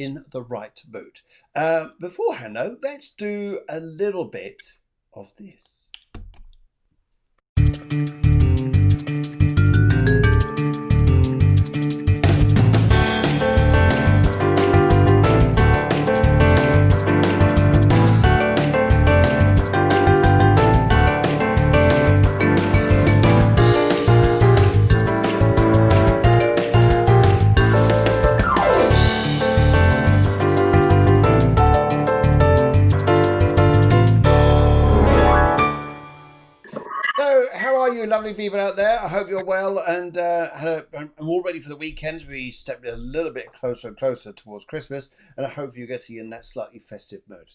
in the right mood. Beforehand, though, let's do a little bit of this. So, how are you, lovely people out there? I hope you're well and I'm all ready for the weekend. We stepped a little bit closer and closer towards Christmas, and I hope you're getting in that slightly festive mood.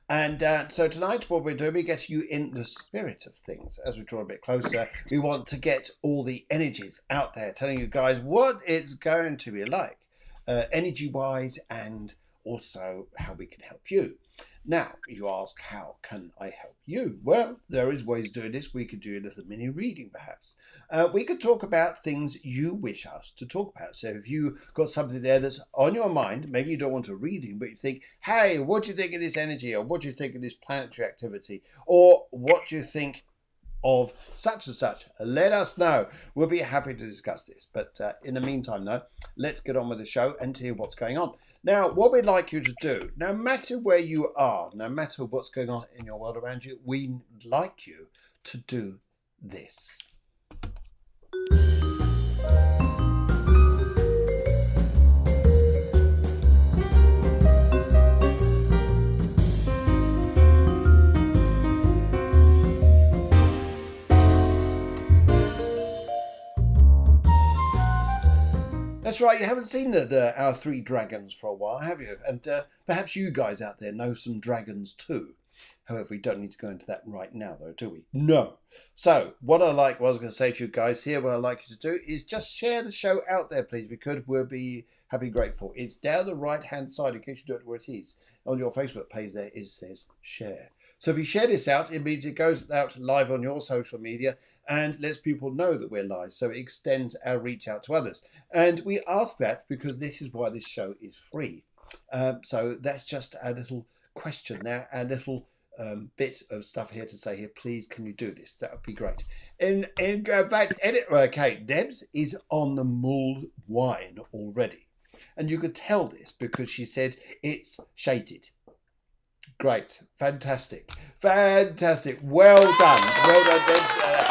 And so tonight, what we're doing, we get you in the spirit of things. As we draw a bit closer, we want to get all the energies out there, telling you guys what it's going to be like, energy-wise, and also how we can help you. Now, you ask, how can I help you? Well, there is ways of doing this. We could do a little mini reading, perhaps. We could talk about things you wish us to talk about. So if you got something there that's on your mind, maybe you don't want a reading, but you think, hey, what do you think of this energy? Or what do you think of this planetary activity? Or what do you think of such and such? Let us know. We'll be happy to discuss this. But in the meantime, though, let's get on with the show and hear what's going on. Now, what we'd like you to do, no matter where you are, no matter what's going on in your world around you, we'd like you to do this. That's right, you haven't seen our three dragons for a while, have you? And perhaps you guys out there know some dragons too. However, we don't need to go into that right now, though, do we? No. So, what I was going to say to you guys here, what I'd like you to do is just share the show out there, please. If you could, we'll be grateful. It's down the right-hand side, in case you don't know where it is. On your Facebook page there, it says share. So if you share this out, it means it goes out live on your social media and lets people know that we're live. So it extends our reach out to others. And we ask that because this is why this show is free. So that's just a little question now, a little bit of stuff here to say here. Please, can you do this? That would be great. In fact, okay, Debs is on the mulled wine already. And you could tell this because she said it's shaded. Great. Fantastic. Fantastic. Well done. Well done, Debs.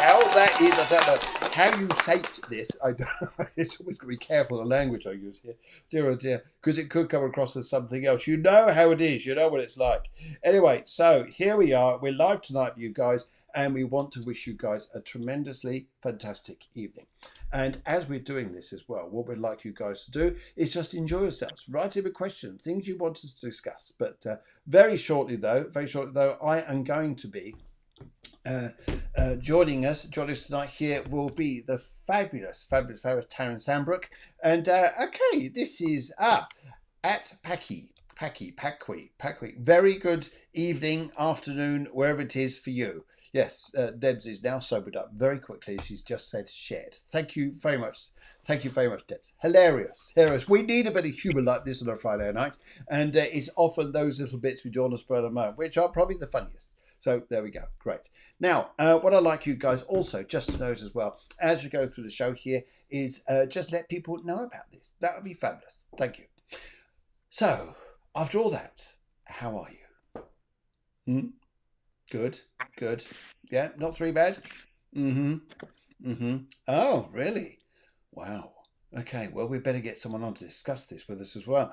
How that is, I don't know. How you shaped this, I don't know. It's always got to be careful the language I use here. Dear oh dear. Because it could come across as something else. You know how it is. You know what it's like. Anyway, so here we are. We're live tonight with you guys. And we want to wish you guys a tremendously fantastic evening. And as we're doing this as well, what we'd like you guys to do is just enjoy yourselves. Write in a question, things you want us to discuss. But very shortly though, I am going to be joining us tonight here will be the fabulous Taryn Sambrook. And okay, this is at Packy. Very good evening, afternoon, wherever it is for you. Yes, Debs is now sobered up very quickly. She's just said shared. Thank you very much. Thank you very much, Debs. Hilarious. We need a bit of humour like this on a Friday night. And it's often those little bits we do on a spur of the moment, which are probably the funniest. So there we go. Great. Now, what I'd like you guys also just to note as well, as we go through the show here, is just let people know about this. That would be fabulous. Thank you. So, after all that, how are you? Good. Yeah, not too bad. Oh, really? Wow. Okay, well, we better get someone on to discuss this with us as well.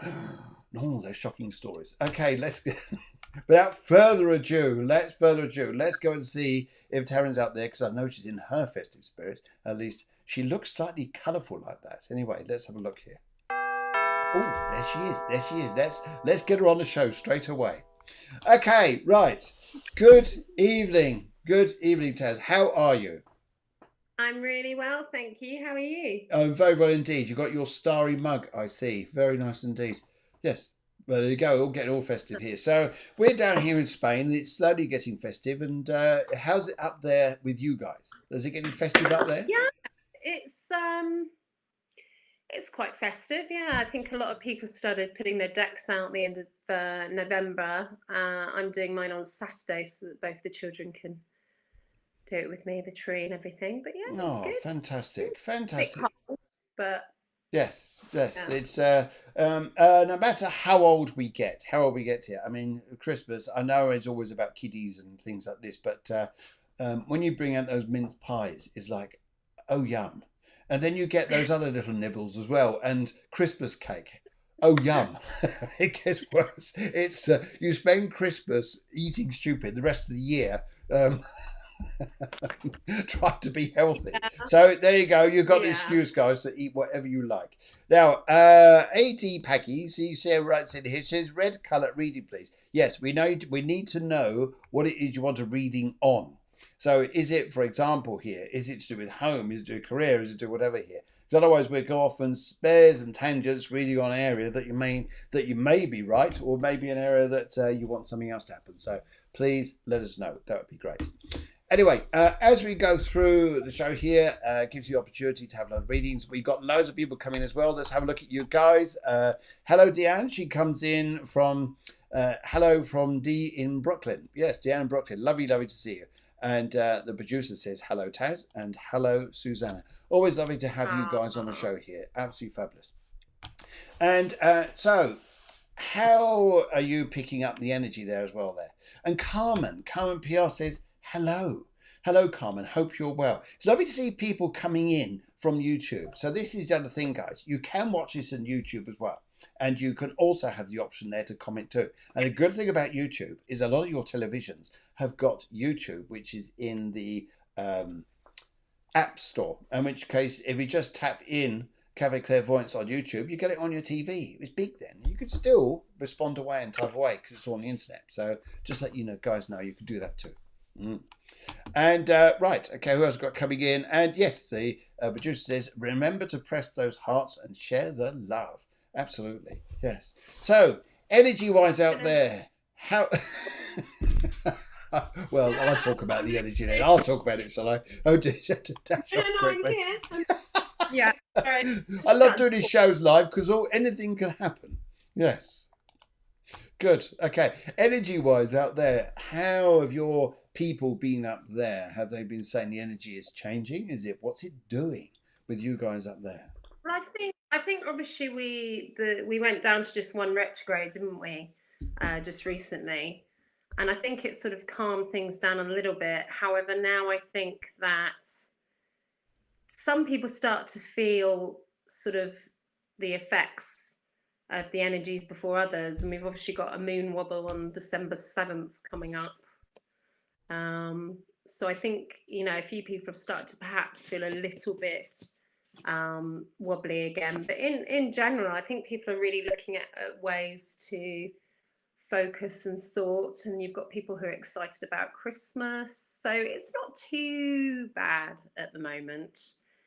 No, they're shocking stories. Okay, let's get... Without further ado, let's go and see if Taryn's out there, because I know she's in her festive spirit. At least she looks slightly colourful like that. Anyway, let's have a look here. Oh, there she is. Let's get her on the show straight away. Okay, right. Good evening, Taz. How are you? I'm really well, thank you. How are you? Oh, very well indeed. You got your starry mug, I see. Very nice indeed. Yes. Well, there you go. All getting all festive here. So we're down here in Spain. It's slowly getting festive. And how's it up there with you guys? Is it getting festive up there? Yeah, It's quite festive, yeah. I think a lot of people started putting their decks out at the end of November. I'm doing mine on Saturday so that both the children can do it with me, the tree and everything. But yeah, it's Oh, good. fantastic, A bit fantastic. cold, but Yes, yes. yeah. It's no matter how old we get here. I mean, Christmas. I know it's always about kiddies and things like this, but when you bring out those mince pies, it's like, oh yum, and then you get those other little nibbles as well, and Christmas cake. Oh yum! It gets worse. It's you spend Christmas eating stupid the rest of the year. Um, Try to be healthy. So there you go. You've got the Yeah. excuse, guys, to eat whatever you like. Now, AD Packy, see, Sarah writes in here, says red colour reading, please. Yes, we know. We need to know what it is you want a reading on. So is it, for example, here, is it to do with home? Is it to do with career? Is it to do whatever here? Because otherwise we go off on spares and tangents reading on an area that you may be right, or maybe an area that you want something else to happen. So please let us know. That would be great. Anyway, as we go through the show here, gives you the opportunity to have a lot of readings. We've got loads of people coming as well. Let's have a look at you guys. Hello, Deanne. She comes in from, hello from D in Brooklyn. Yes, Deanne in Brooklyn. Lovely, lovely to see you. And the producer says, hello, Taz, and hello, Susanna. Always lovely to have you guys on the show here. Absolutely fabulous. And so, how are you picking up the energy there as well there? And Carmen PR says, hello. Hello, Carmen. Hope you're well. It's lovely to see people coming in from YouTube. So this is the other thing, guys. You can watch this on YouTube as well. And you can also have the option there to comment too. And the good thing about YouTube is a lot of your televisions have got YouTube, which is in the App Store. In which case, if you just tap in Cafe Clairvoyance on YouTube, you get it on your TV. It's big then. You could still respond away and type away because it's on the internet. So just let you know, guys know you can do that too. And right, okay, who else got coming in? And yes, the producer says, remember to press those hearts and share the love. Absolutely, yes. So, energy-wise out there, how... Well, I'll talk about the energy then. I'll talk about it, shall I? Oh, dear, you have to dash off quickly. Yeah. Right. I love doing these shows live because anything can happen. Yes. Good. Okay. Energy-wise out there, how have your people been up there? Have they been saying the energy is changing? What's it doing with you guys up there? Well, I think obviously we went down to just one retrograde, didn't we? Just recently. And I think it sort of calmed things down a little bit. However, now I think that some people start to feel sort of the effects of the energies before others. And we've obviously got a moon wobble on December 7th coming up. So I think, a few people have started to perhaps feel a little bit wobbly again. But in general, I think people are really looking at ways to focus and sort, and you've got people who are excited about Christmas, so it's not too bad at the moment.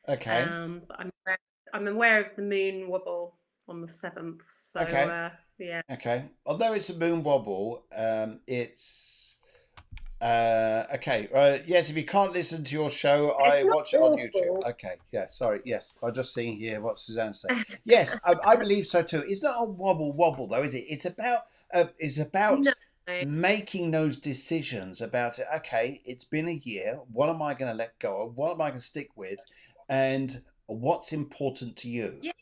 Okay. But I'm aware of the moon wobble on the 7th, so okay. Yeah. Okay. Although it's a moon wobble, it's okay. Yes, if you can't listen to your show, I watch it on YouTube. Okay. Yeah. Sorry. Yes, I'm just seeing here what Suzanne's saying. Yes, I believe so too. It's not a wobble though, is it? It's about No. making those decisions about it. Okay, it's been a year. What am I going to let go of? What am I going to stick with? And what's important to you? Yeah.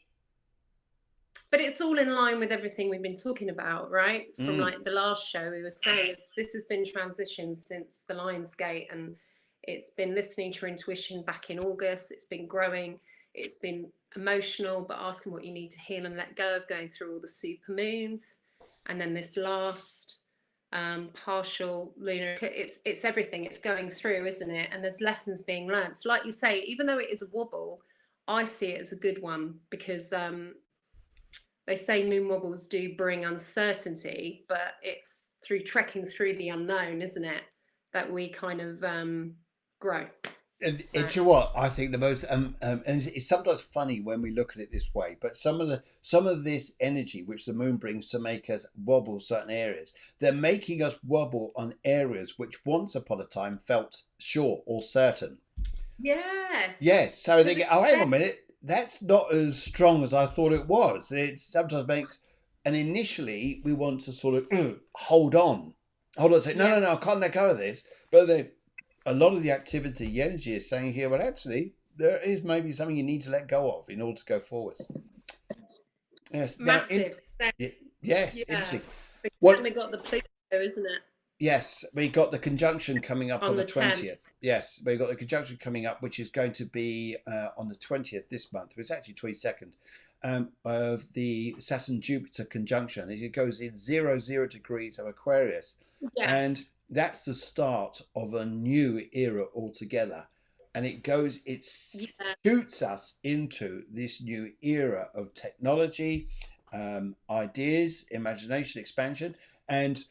But it's all in line with everything we've been talking about, right? From like the last show, we were saying this has been transitioned since the Lion's Gate, and it's been listening to your intuition back in August. It's been growing. It's been emotional, but asking what you need to heal and let go of, going through all the super moons. And then this last partial lunar, it's everything. It's going through, isn't it? And there's lessons being learned. So like you say, even though it is a wobble, I see it as a good one because they say moon wobbles do bring uncertainty, but it's through trekking through the unknown, isn't it, that we kind of grow. And you know what I think the most and it's sometimes funny when we look at it this way, but some of this energy which the moon brings to make us wobble certain areas, they're making us wobble on areas which once upon a time felt sure or certain. Yes. So they get, oh, hang on a minute, that's not as strong as I thought it was. It sometimes makes, and initially we want to sort of hold on, say, no, Yeah. no, no, I can't let go of this. But then a lot of the activity, the energy is saying here, well, actually, there is maybe something you need to let go of in order to go forwards. Yes. Now, Massive. yes, Yeah. interesting. But then What? we got the Pluto, isn't it? Yes, we got the conjunction coming up on On the the 10th. 20th. Yes, we got the conjunction coming up, which is going to be on the 20th this month. It's actually 22nd of the Saturn Jupiter conjunction. It goes in 00 degrees of Aquarius. Yeah. And that's the start of a new era altogether. And it Yeah. shoots us into this new era of technology, ideas, imagination, expansion, and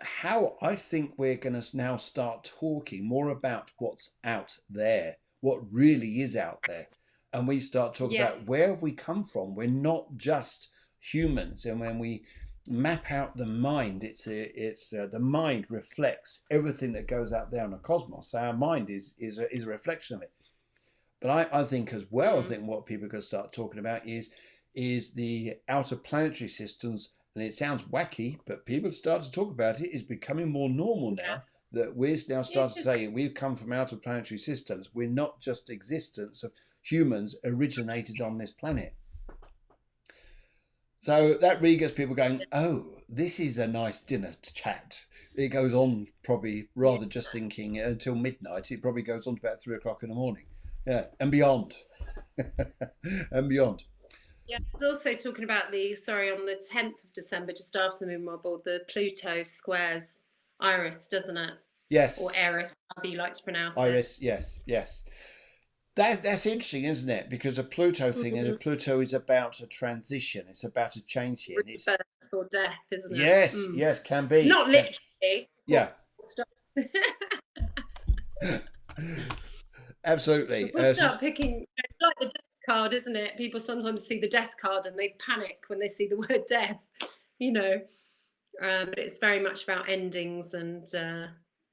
how I think we're going to now start talking more about what's out there, what really is out there. And we start talking Yeah. about where have we come from. We're not just humans. And when we map out the mind, the mind reflects everything that goes out there in the cosmos. So our mind is a reflection of it. But I think as well, I Mm. think what people are going to start talking about is the outer planetary systems. And it sounds wacky, but people start to talk about it. It's becoming more normal Yeah. now that we're now It starting to just say we've come from outer planetary systems. We're not just existence of humans originated on this planet. So that really gets people going, oh, this is a nice dinner chat. It goes on probably yeah. rather just thinking until midnight. It probably goes on to about 3 o'clock in the morning. Yeah, and beyond. And beyond. Yeah, I was also talking about on the 10th of December, just after the moon wobble, the Pluto squares Iris, doesn't it? Or Yes, Eris, however you like to pronounce it. Iris, yes, yes. That's interesting, isn't it? Because a Pluto thing, and a Mm. Pluto is about a transition. It's about a change here. And it's Rebirth or death, isn't it? yes, Mm. yes, can be. Not literally. Yeah, Stop. absolutely. If we start picking, it's like the death card, isn't it? People sometimes see the death card and they panic when they see the word death, you know. But it's very much about endings and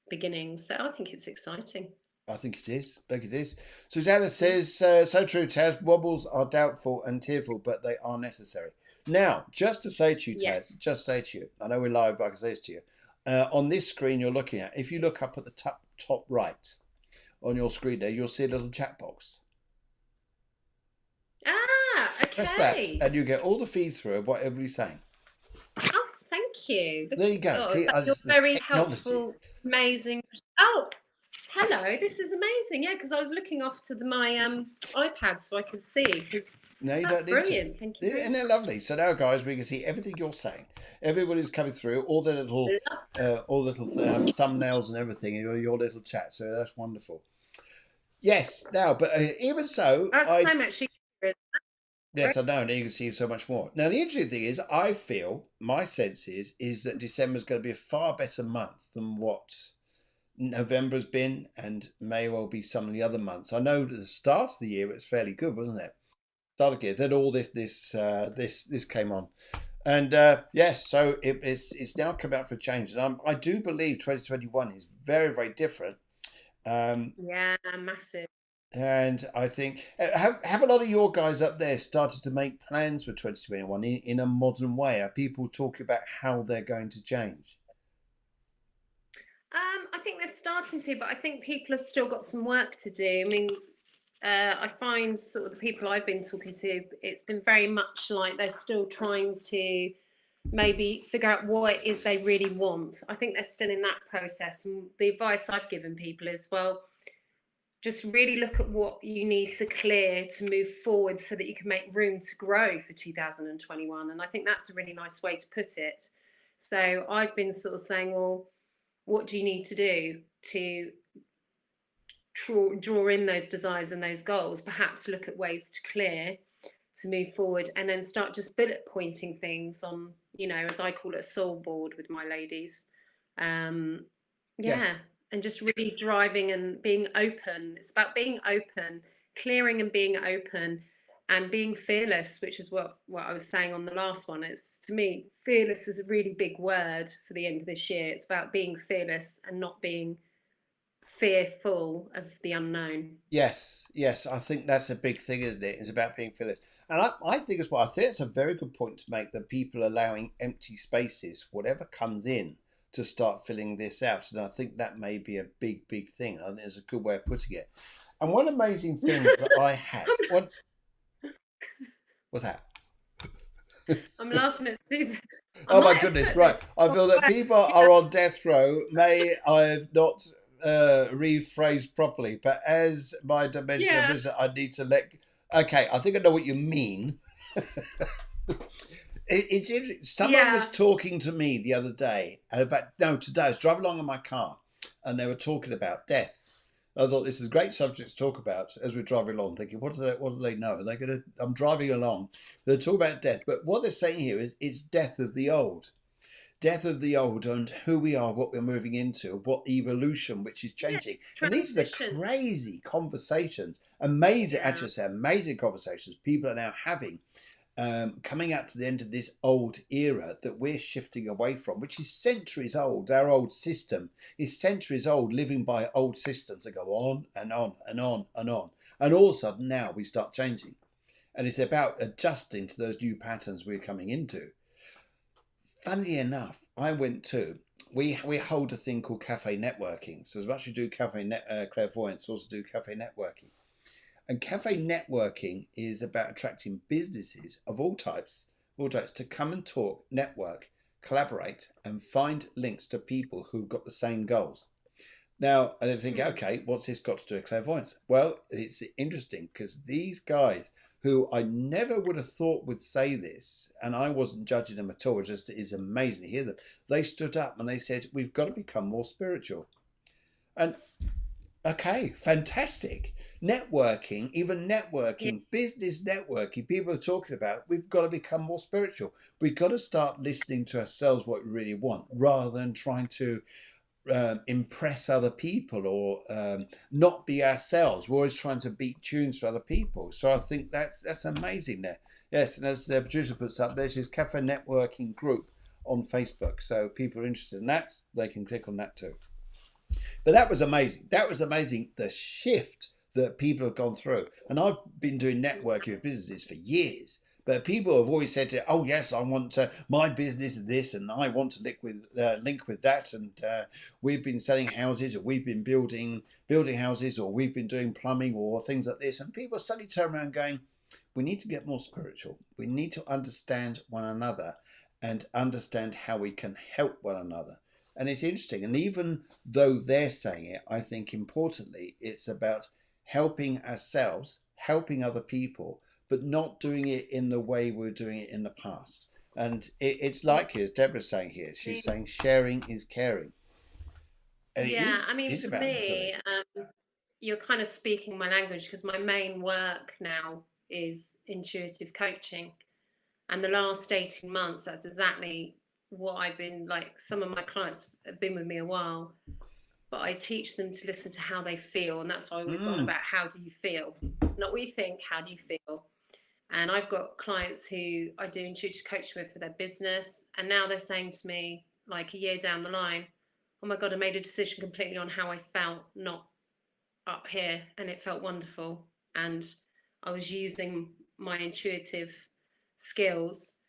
beginnings. So I think it's exciting. I think it is. I think it is. Susanna says, so true, Taz. Wobbles are doubtful and tearful, but they are necessary. Now, just to say to you, Yes. Taz, just say to you, I know we're live, but I can say this to you. On this screen you're looking at, if you look up at the top right on your screen there, you'll see a little chat box. Ah, Press that, okay. and you get all the feed through of what everybody's saying. Oh, thank you. There you go. Oh, See, you're the very technology. helpful, amazing. Oh, hello. This is amazing. Yeah, because I was looking off to my iPad so I could see. Because No, you that's don't need brilliant. to. Thank you very Isn't it lovely? So now, guys, we can see everything you're saying. Everybody's coming through, all the little, much. thumbnails and everything. Your little chat. So that's wonderful. Yes. Now, but even so, That's so much easier. yes, I know, and you can see so much more. Now, the interesting thing is, I feel my sense is that December is going to be a far better month than what November's been, and may well be some of the other months. I know at the start of the year it was fairly good, wasn't it? Started good. Then all this came on, and yes, so it's now come out for change, and I do believe 2021 is very very different. Yeah, massive. And I think have a lot of your guys up there started to make plans for 2021 in a modern way? Are people talking about how they're going to change? I think they're starting to, but I think people have still got some work to do. I mean, I find sort of the people I've been talking to, it's been very much like they're still trying to maybe figure out what it is they really want. I think they're still in that process. And the advice I've given people is, well, just really look at what you need to clear to move forward so that you can make room to grow for 2021. And I think that's a really nice way to put it. So I've been sort of saying, well, what do you need to do to draw in those desires and those goals? Perhaps look at ways to clear to move forward, and then start just bullet pointing things on, as I call it, a soul board with my ladies. Yeah, Yes. and just really driving and being open. It's about being open, clearing and being open, and being fearless, which is what I was saying on the last one. It's, to me, fearless is a really big word for the end of this year. It's about being fearless and not being fearful of the unknown. Yes, yes, I think that's a big thing, isn't it? It's about being fearless. And I think as well, I think it's a very good point to make that people allowing empty spaces, whatever comes in, to start filling this out. And I think that may be a big, big thing. I think it's a good way of putting it. And one amazing things that I had, what was that? I'm laughing at Susan. I Oh my might have goodness, put right. this I on feel that my- people yeah, are on death row. May I have not rephrased properly, but as my dimensional yeah, visitor, I need to let. Okay, I think I know what you mean. It's interesting. Someone was yeah. talking to me the other day, and in fact, no, today I was driving along in my car, and they were talking about death. I thought this is a great subject to talk about as we're driving along, thinking, what do they know? Are they going to? I'm driving along. They're talking about death, but what they're saying here is it's death of the old, death of the old, and who we are, what we're moving into, what evolution, which is Yeah, changing. And these are the transition. crazy conversations, amazing, I Yeah, should say, amazing conversations people are now having, coming up to the end of this old era that we're shifting away from, which is centuries old. Our old system is centuries old, living by old systems that go on and on and on and on. And all of a sudden now we start changing. And it's about adjusting to those new patterns we're coming into. Funnily enough, I went to, we hold a thing called cafe networking. So as much as you do clairvoyance, also do cafe networking. And cafe networking is about attracting businesses of all types to come and talk, network, collaborate, and find links to people who've got the same goals. Now, and I think, mm, okay, what's this got to do with clairvoyance? Well, it's interesting because these guys who I never would have thought would say this, and I wasn't judging them at all, it just is amazing to hear them. They stood up and they said, we've got to become more spiritual. And okay, fantastic. Networking, even yeah, networking, business networking, people are talking about we've got to become more spiritual. We've got to start listening to ourselves what we really want rather than trying to impress other people or not be ourselves. We're always trying to beat tunes for other people. So I think that's amazing there. Yes, and as the producer puts up, there's his cafe networking group on Facebook. So people are interested in that, they can click on that too. But that was amazing. That was amazing. The shift that people have gone through. And I've been doing networking with businesses for years. But people have always said, to, "Oh yes, I want to. My business is this, and I want to link with that." And we've been selling houses, or we've been building houses, or we've been doing plumbing, or things like this. And people suddenly turn around going, "We need to get more spiritual. We need to understand one another, and understand how we can help one another." And it's interesting. And even though they're saying it, I think importantly, it's about helping ourselves, helping other people, but not doing it in the way we're doing it in the past. And it's yeah. like as Deborah's saying here, I she's mean, saying sharing is caring. And it yeah, I mean, is for about listening. me, you're kind of speaking my language because my main work now is intuitive coaching. And the last 18 months, that's exactly what I've been like. Some of my clients have been with me a while, but I teach them to listen to how they feel. And that's why I always got on Mm, about how do you feel? Not what you think, how do you feel? And I've got clients who I do intuitive coaching with for their business. And now they're saying to me, like a year down the line, oh my God, I made a decision completely on how I felt, not up here. And it felt wonderful. And I was using my intuitive skills.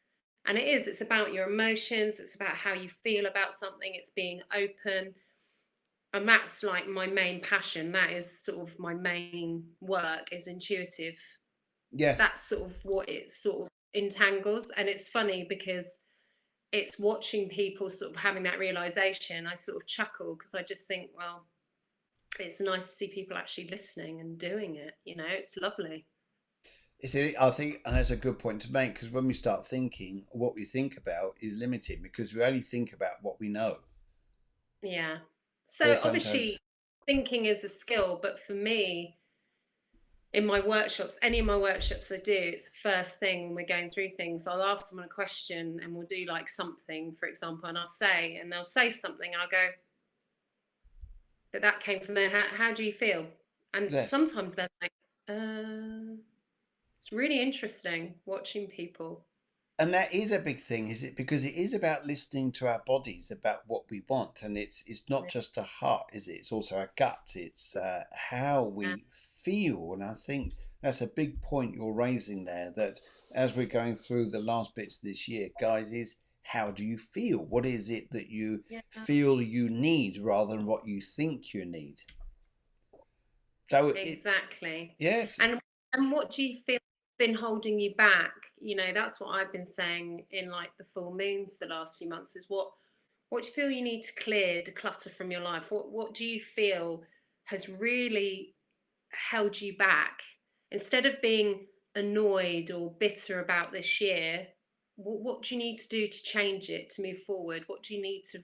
And it's about your emotions, it's about how you feel about something, it's being open. And that's like my main passion. That is sort of my main work is intuitive. yes. That's sort of what it sort of entangles. And it's funny because it's watching people sort of having that realization. I sort of chuckle because I just think, well, it's nice to see people actually listening and doing it. It's lovely. I think, and that's a good point to make because when we start thinking, what we think about is limited because we only think about what we know. Yeah. Where So sometimes, obviously, thinking is a skill, but for me, in my workshops, any of my workshops I do, it's the first thing when we're going through things. I'll ask someone a question and we'll do like something, for example, and they'll say something, and I'll go, but that came from there. How do you feel? And yes. sometimes they're like, it's really interesting watching people. And that is a big thing, is it? Because it is about listening to our bodies, about what we want, and it's not just a heart, is it? It's also our gut. It's how Yeah. we feel, and I think that's a big point you're raising there. That as we're going through the last bits this year, guys, is how do you feel? What is it that you Yeah. feel you need rather than what you think you need? So Exactly. yes, And what do you feel been holding you back? You know, that's what I've been saying in like the full moons the last few months is what do you feel you need to clear, declutter from your life? What do you feel has really held you back? Instead of being annoyed or bitter about this year, what do you need to do to change it, to move forward? What do you need to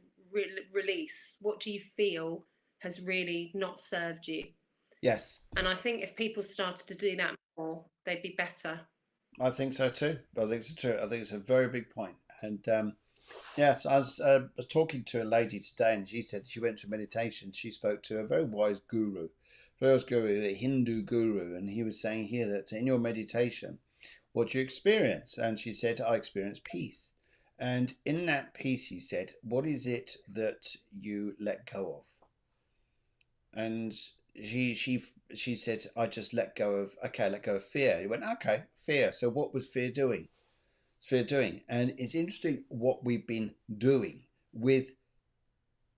release? What do you feel has really not served you? yes. And I think if people started to do that more, they'd be better. I think so too. I think so too. I think it's a very big point. And yeah, I was talking to a lady today, and she said she went to meditation. She spoke to a very wise guru, a Hindu guru, and he was saying here that in your meditation, what you experience, and she said, I experience peace. And in that peace, he said, what is it that you let go of? And she said, I just let go of, okay, I let go of fear. He went, okay, fear. So what was fear doing? Fear doing? And it's interesting what we've been doing with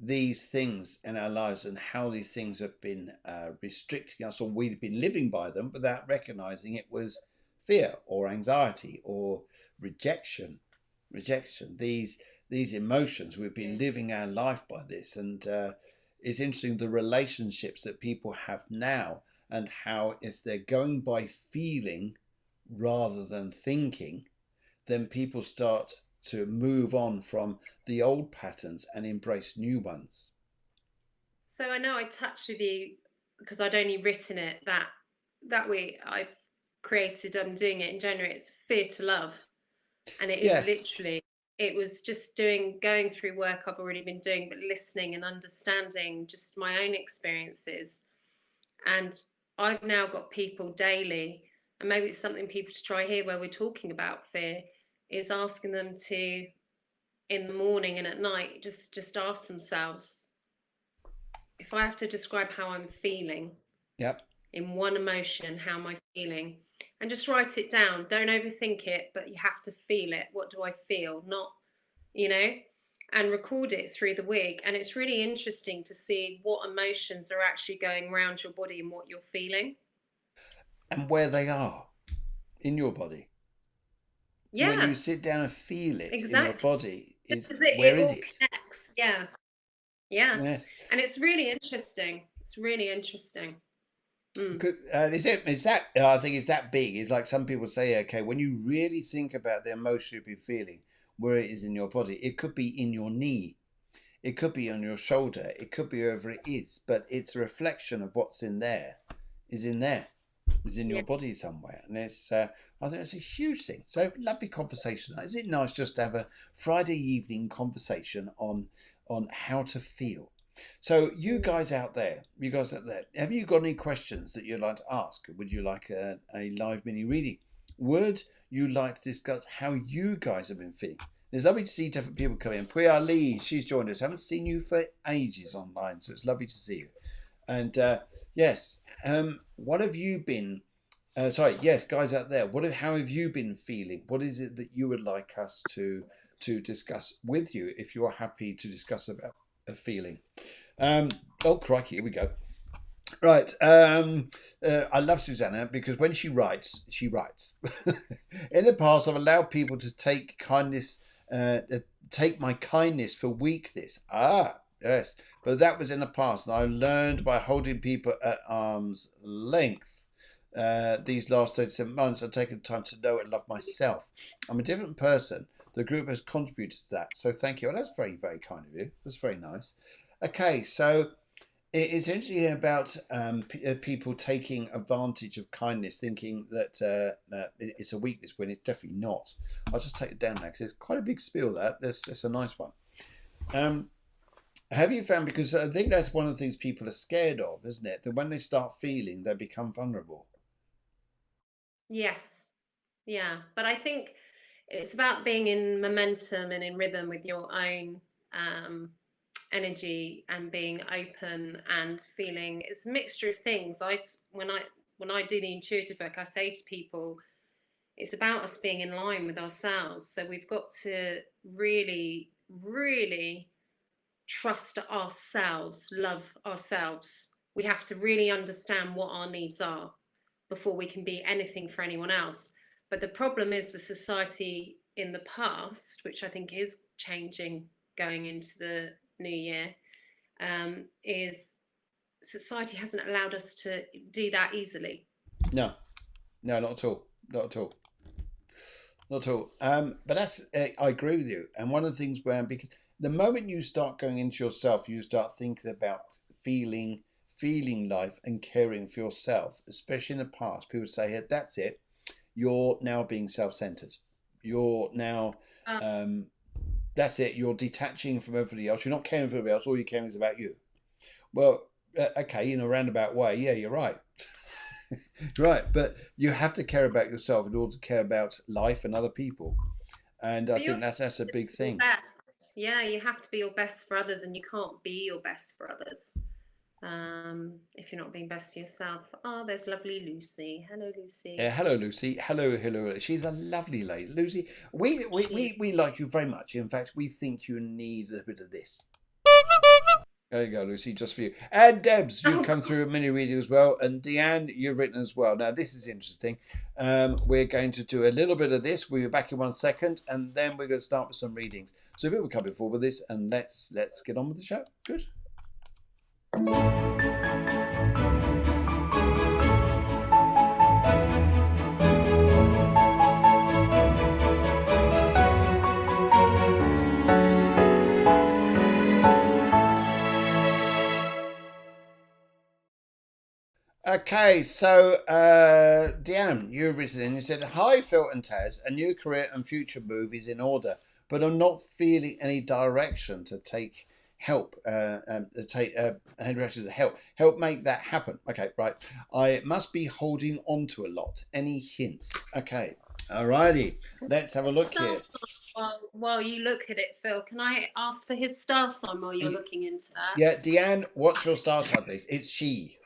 these things in our lives and how these things have been restricting us, or we've been living by them without recognizing it was fear or anxiety or rejection. These emotions, we've been living our life by this. And it's interesting the relationships that people have now, and how if they're going by feeling rather than thinking, then people start to move on from the old patterns and embrace new ones. So I know I touched with you because I'd only written it that week. I created. I'm doing it in January. It's fear to love, and it is Yes, literally. It was just going through work I've already been doing, but listening and understanding just my own experiences. And I've now got people daily, and maybe it's something people to try here where we're talking about fear, is asking them to in the morning and at night just ask themselves, if I have to describe how I'm feeling yep, in one emotion, how am I feeling? And just write it down. Don't overthink it, but you have to feel it. What do I feel? Not, you know, and record it through the week. And it's really interesting to see what emotions are actually going around your body and what you're feeling. and where they are in your body. When Yeah, you sit down and feel it in your exactly. body, This is is it. where It is all it? connects. Yeah. Yeah. Yes. And it's really interesting. It's really interesting. Mm. Is that I think it's that big. It's like some people say, okay, when you really think about the emotion you've been feeling, where it is in your body, it could be in your knee, it could be on your shoulder, it could be wherever it is, but it's a reflection of what's in there, is in there, is in Yeah. your body somewhere. And I think it's a huge thing. So lovely conversation. Is it nice just to have a Friday evening conversation on how to feel? So Mm. you guys out there, have you got any questions that you'd like to ask? Would you like a live mini reading? Would you like to discuss how you guys have been feeling? It's lovely to see different people come in. Priya Lee, she's joined us. I haven't seen you for ages online, so it's lovely to see you. And yes, what have you been? Sorry, yes, guys out there, how have you been feeling? What is it that you would like us to discuss with you if you're happy to discuss about a feeling? Um, oh, crikey, here we go. Right. I love Susanna because when she writes, she writes. In the past, I've allowed people to take my kindness for weakness. Ah, yes. But that was in the past, and I learned by holding people at arm's length. These last 37 months, I've taken time to know and love myself. I'm a different person. The group has contributed to that. So thank you. Well, that's very, very kind of you. That's very nice. Okay, so it's interesting about people taking advantage of kindness, thinking that it's a weakness when it's definitely not. I'll just take it down now because it's quite a big spiel. That's a nice one. Um, have you found, because I think that's one of the things people are scared of, isn't it? That when they start feeling, they become vulnerable. Yes. Yeah. But I think it's about being in momentum and in rhythm with your own energy, and being open and feeling. It's a mixture of things. When I do the intuitive work, I say to people, it's about us being in line with ourselves. So we've got to really, really trust ourselves, love ourselves. We have to really understand what our needs are before we can be anything for anyone else. But the problem is the society in the past, which I think is changing going into the new year, is society hasn't allowed us to do that easily. No, no, not at all. Not at all. Not at all. But that's I agree with you. And one of the things where, because the moment you start going into yourself, you start thinking about feeling life and caring for yourself. Especially in the past, people would say, "Hey, that's it. You're now being self-centered. You're now Uh, that's it. You're detaching from everybody else. You're not caring for everybody else. All you're caring is about you." Well, okay, in a roundabout way, yeah, you're right. Right, but you have to care about yourself in order to care about life and other people, and I but you're think that's a big your thing. best. Yeah, you have to be your best for others, and you can't be your best for others if you're not being best for yourself. Oh, there's lovely Lucy. Hello, Lucy. Hello, Lucy. Hello. She's a lovely lady, Lucy. We, we She we is. we like you very much. In fact, we think you need a bit of this. There you go, Lucy, just for you. And Debs, you've Oh, come through a mini reading as well. And Deanne, you've written as well. Now, this is interesting. We're going to do a little bit of this. We'll be back in 1 second, and then we're going to start with some readings. So we'll be coming forward with this, and let's get on with the show. Good. Okay, so Deanne, you've written in. You said, "Hi, Phil and Taz. A new career and future move is in order, but I'm not feeling any direction to take help. To take direction to help make that happen." Okay, right. I must be holding on to a lot. Any hints? Okay, alrighty. Let's have a look star here. sign. While you look at it, Phil, can I ask for his star sign while you're looking into that? Yeah, Deanne, what's your star sign, please? It's she.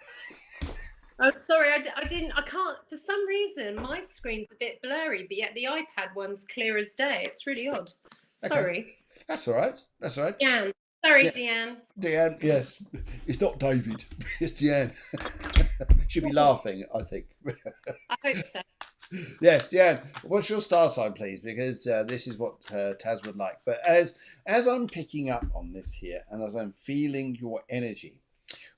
Oh, sorry, I didn't. I can't. For some reason, my screen's a bit blurry, but yet the iPad one's clear as day. It's really odd. Okay, Sorry, that's all right. That's all right. Deanne. Sorry, Yeah, Deanne. Deanne, yes. It's not David. It's Deanne. She'll be Oh, laughing, I think. I hope so. Yes, Deanne. What's your star sign, please? Because this is what Taz would like. But as I'm picking up on this here, and as I'm feeling your energy,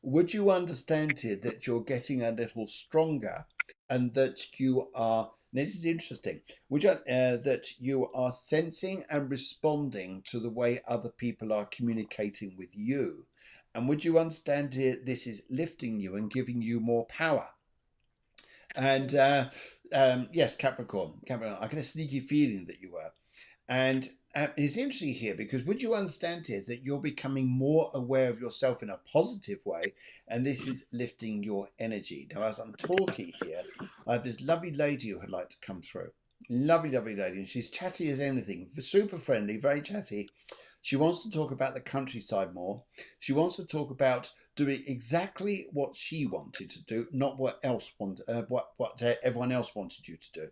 would you understand here that you're getting a little stronger, and that you are? This is interesting. Would you that you are sensing and responding to the way other people are communicating with you, and would you understand here this is lifting you and giving you more power? And yes, Capricorn, I get a sneaky feeling that you were. And it's interesting here because would you understand here that you're becoming more aware of yourself in a positive way, and this is lifting your energy. Now, as I'm talking here, I have this lovely lady who would like to come through. Lovely, lovely lady, and she's chatty as anything, super friendly, very chatty. She wants to talk about the countryside more. She wants to talk about doing exactly what she wanted to do, not what everyone else wanted you to do.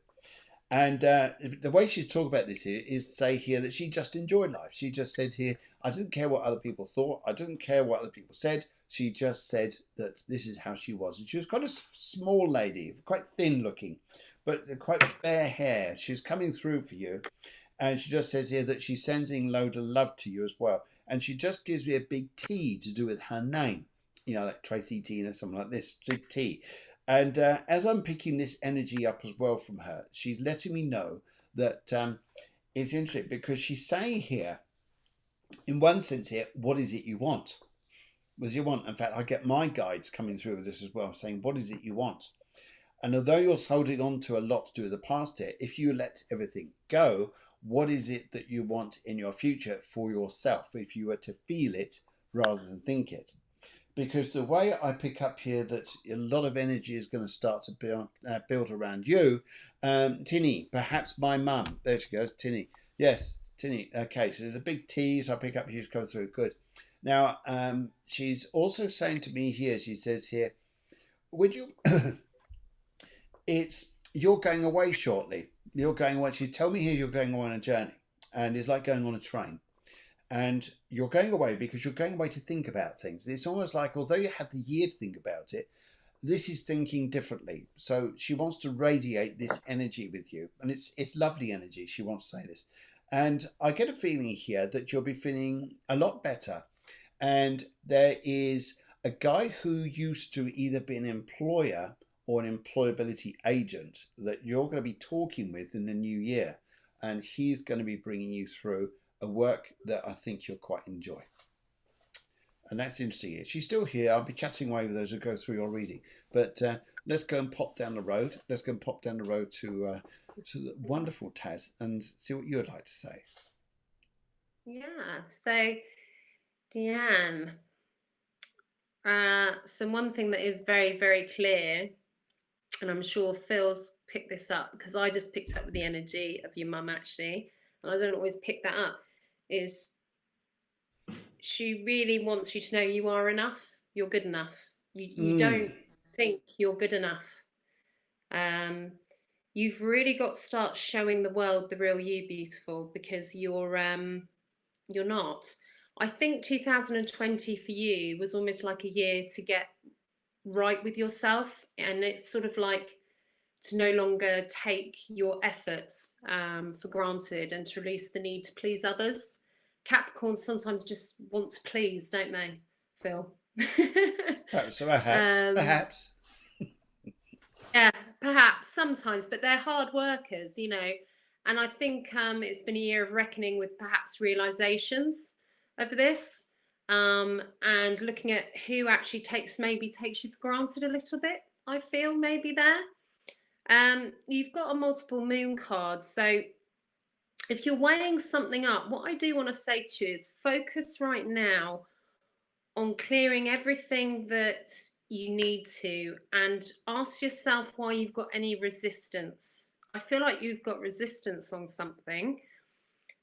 And the way she's talking about this here is to say here that she just enjoyed life. She just said here, I didn't care what other people thought. I didn't care what other people said. She just said that this is how she was. And she was quite a small lady, quite thin looking, but quite fair hair. She's coming through for you. And she just says here that she's sending load of love to you as well. And she just gives me a big T to do with her name. You know, like Tracy Tina, something like this, big T. And as I'm picking this energy up as well from her, she's letting me know that it's interesting because she's saying here, in one sense here, what is it you want? What do you want? In fact, I get my guides coming through with this as well, saying, what is it you want? And although you're holding on to a lot to do with the past here, if you let everything go, what is it that you want in your future for yourself if you were to feel it rather than think it? because the way I pick up here that a lot of energy is going to start to build around you. Tinny, perhaps my mum. There she goes, Tinny. Yes, Tinny. Okay, so the big T's I pick up, she's come through. Good. Now, she's also saying to me here, she says here, would you, you're going away shortly. You're going away. She told me here you're going on a journey, and it's like going on a train. And you're going away because you're going away to think about things. It's almost like, although you had the year to think about it, this is thinking differently. So she wants to radiate this energy with you, and it's lovely energy. She wants to say this, and I get a feeling here that you'll be feeling a lot better. And there is a guy who used to either be an employer or an employability agent that you're going to be talking with in the new year, and he's going to be bringing you through a work that I think you'll quite enjoy. And that's interesting. She's still here. I'll be chatting away with those who go through your reading. But let's go and pop down the road. Let's go and pop down the road to the wonderful Taz and see what you'd like to say. Yeah. So, Deanne. So one thing that is very, very clear, and I'm sure Phil's picked this up because I just picked up with the energy of your mum actually, and I don't always pick that up, is she really wants you to know you are enough. You're good enough. You don't think you're good enough. You've really got to start showing the world the real you, beautiful, because you're not. I think 2020 for you was almost like a year to get right with yourself, and it's sort of like to no longer take your efforts for granted and to release the need to please others. Capricorns sometimes just want to please, don't they, Phil? Perhaps. Yeah, perhaps sometimes, but they're hard workers, you know. And I think it's been a year of reckoning with perhaps realizations of this, and looking at who actually maybe takes you for granted a little bit. I feel maybe there. You've got a multiple moon card, so if you're weighing something up, what I do want to say to you is focus right now on clearing everything that you need to, and ask yourself why you've got any resistance. I feel like you've got resistance on something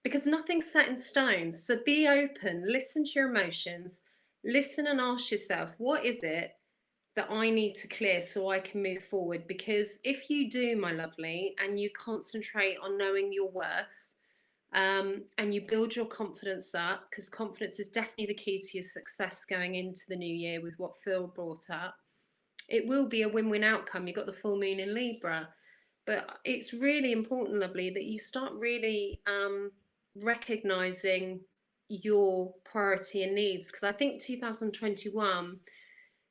because nothing's set in stone. So be open, listen to your emotions, listen and ask yourself, what is it that I need to clear so I can move forward? Because if you do, my lovely, and you concentrate on knowing your worth, and you build your confidence up, because confidence is definitely the key to your success going into the new year with what Phil brought up, it will be a win-win outcome. You've got the full moon in Libra, but it's really important, lovely, that you start really recognizing your priority and needs, because I think 2021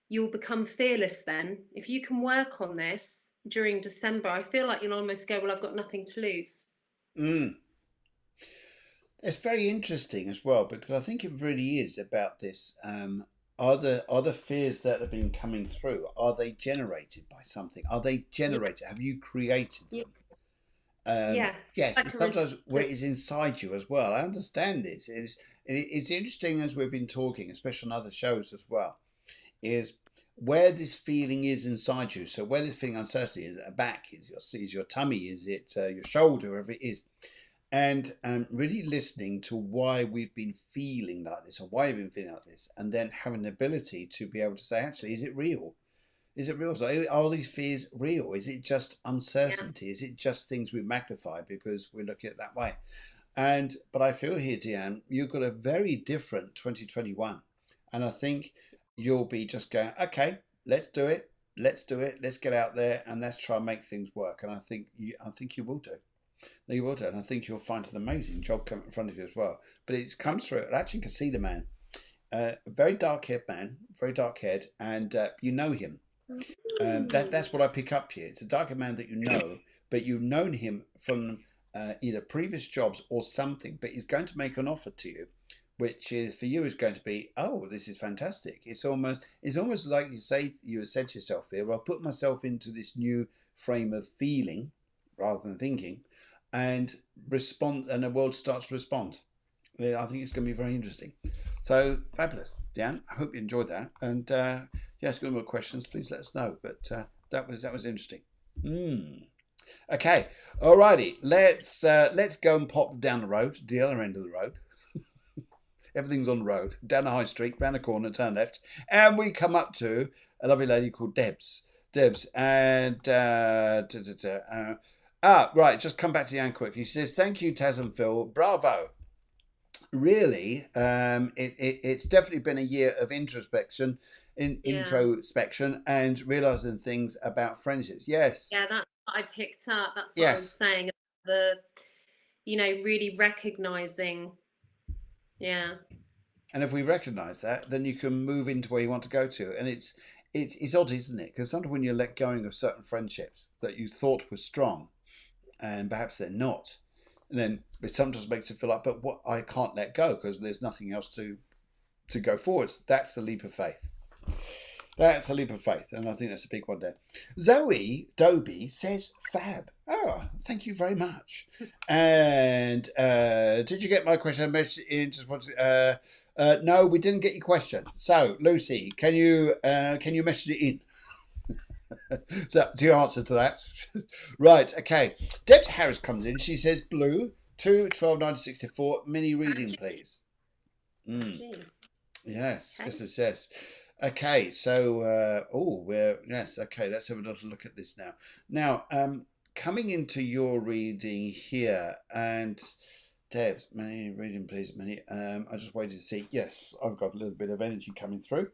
you'll become fearless then. If you can work on this during December, I feel like you'll almost go, well, I've got nothing to lose. It's very interesting as well, because I think it really is about this. Are the fears that have been coming through, are they generated by something? Are they generated? Have you created them? Yeah. Yes, Like it's sometimes where it's inside you as well. I understand this. It's interesting as we've been talking, especially on other shows as well, is where this feeling is inside you. So where this feeling uncertainty is, at the back, is your tummy, is it your shoulder, wherever it is, and really listening to why we've been feeling like this or why you've been feeling like this, and then having the ability to be able to say, actually, is it real? Is it real? So are these fears real? Is it just uncertainty? Is it just things we magnify because we're looking at it that way? But I feel here, Deanne, you've got a very different 2021. And I think you'll be just going, okay, let's do it. Let's do it. Let's get out there and let's try and make things work. And I think you will do. You will do. And I think you'll find an amazing job coming in front of you as well. But it comes through. I actually can see the man. A very dark-haired man, very dark-haired, and you know him. That's what I pick up here. It's a darker man that you know, but you've known him from either previous jobs or something. But he's going to make an offer to you, which is for you is going to be, oh, this is fantastic. It's almost like you have said to yourself here. Well, I'll put myself into this new frame of feeling rather than thinking, and respond, and the world starts to respond. I think it's going to be very interesting. So fabulous, Dan. I hope you enjoyed that. And yes, got more questions, please let us know. But that was interesting. Mm. Okay, alrighty. Let's go and pop down the road, the other end of the road. Everything's on the road, down the high street, round the corner, turn left, and we come up to a lovely lady called Debs. Debs, and right, just come back to Jan quick. He says, "Thank you, Taz and Phil. Bravo. Really, it's definitely been a year of introspection, introspection, and realizing things about friendships. Yes, Yeah, that's what I picked up. That's what I was yes. saying. The, really recognizing. Yeah. And if we recognize that, then you can move into where you want to go to. And it's odd, isn't it? Because sometimes when you're let going of certain friendships that you thought were strong, and perhaps they're not, and then it sometimes makes you feel like, but what, I can't let go because there's nothing else to go forwards. That's a leap of faith. That's a leap of faith, and I think that's a big one there. Zoe Doby says fab. Oh, thank you very much. And did you get my question? I messaged in just no, we didn't get your question. So, Lucy, can you message it in? So, do you answer to that? Right, okay. Debs Harris comes in. She says blue, 2 12 9 64. Mini reading, please. Yes, Okay. yes. Okay, so yes, okay, let's have a little look at this now. Now, coming into your reading here, and Debs, many reading, please, many. I just waited to see. Yes, I've got a little bit of energy coming through.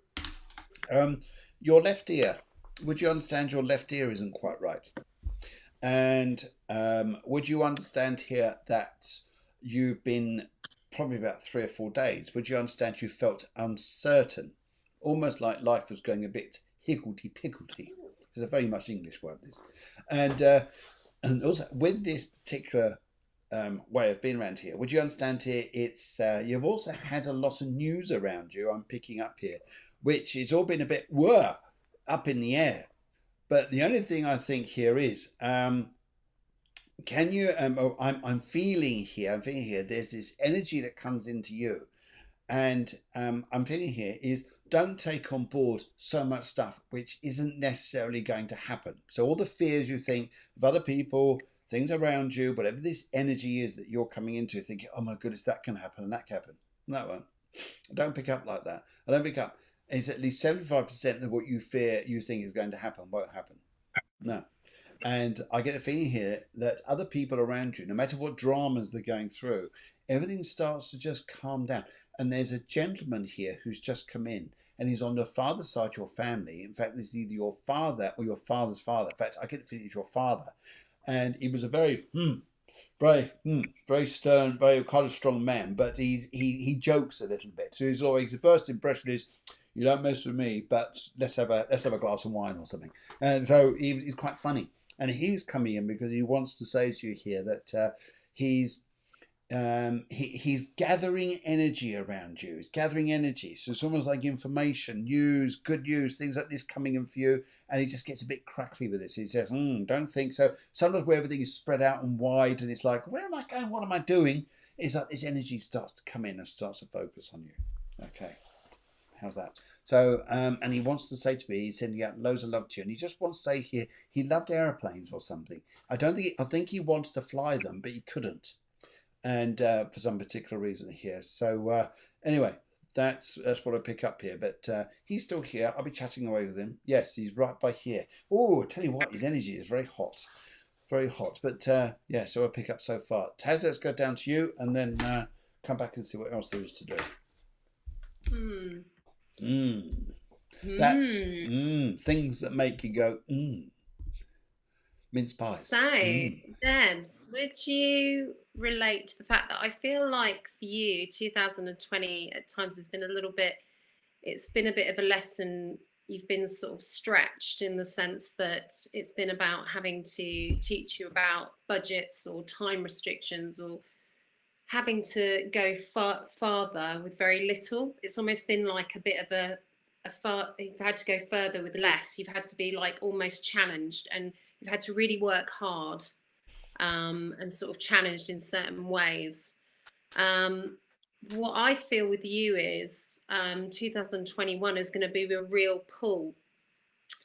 Your left ear. Would you understand your left ear isn't quite right? And would you understand here that you've been probably about 3 or 4 days? Would you understand you felt uncertain, almost like life was going a bit higgledy-piggledy? It's a very much English word, this. And also with this particular way of being around here, would you understand here? It's you've also had a lot of news around you. I'm picking up here, which has all been a bit up in the air. But the only thing I think here is, can you? I'm feeling here. I'm feeling here. There's this energy that comes into you, and I'm feeling here is don't take on board so much stuff which isn't necessarily going to happen. So all the fears you think of other people, things around you, whatever this energy is that you're coming into, thinking, oh my goodness, that can happen and that can happen. That won't. I don't pick up like that. I don't pick up. It's at least 75% of what you fear, you think is going to happen, won't happen. No. And I get a feeling here that other people around you, no matter what dramas they're going through, everything starts to just calm down. And there's a gentleman here who's just come in, and he's on the father's side of your family. In fact, this is either your father or your father's father. In fact, I get the feeling it's your father. And he was a very stern, very kind of strong man, but he jokes a little bit. So he's always, the first impression is, you don't mess with me, but let's have a glass of wine or something. And so he's quite funny. And he's coming in because he wants to say to you here that he's gathering energy around you. He's gathering energy. So it's almost like information, news, good news, things like this coming in for you. And he just gets a bit crackly with this. He says, don't think so. Sometimes where everything is spread out and wide and it's like, where am I going? What am I doing? It's like this energy starts to come in and starts to focus on you. Okay. How's that? So, and he wants to say to me, he's sending out loads of love to you, and he just wants to say here, he loved aeroplanes or something. I think he wants to fly them, but he couldn't, and for some particular reason here. So anyway, that's what I pick up here. But he's still here. I'll be chatting away with him. Yes, he's right by here. Oh, tell you what, his energy is very hot, very hot. But yeah, so I pick up so far. Taz, let's go down to you, and then come back and see what else there is to do. That's things that make you go mince pie. So, Debs, would you relate to the fact that I feel like for you, 2020 at times has been it's been a bit of a lesson. You've been sort of stretched in the sense that it's been about having to teach you about budgets or time restrictions or having to go farther with very little. It's almost been like a bit of you've had to go further with less. You've had to be like almost challenged, and you've had to really work hard and sort of challenged in certain ways. what I feel with you is 2021 is going to be a real pull